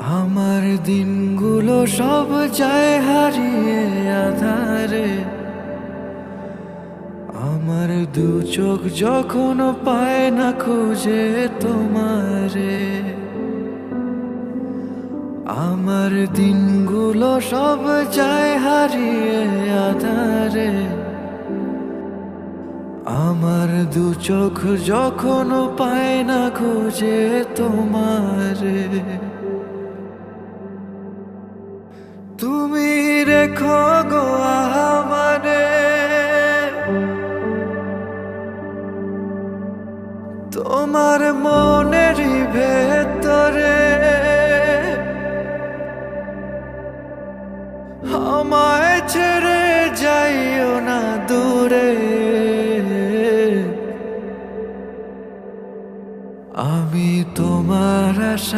আমার দিনগুলো সব যায় হারিয়ে আধারে। আমার দু চোখ যখন পায় না খুঁজে তোমারে। আমার দিনগুলো সব যায় হারিয়ে আধারে। আমার দু চোখ যখন পায় না খুঁজে তোমারে। তুমি রেখো গো আমারে তোমার মনের ভেতরে।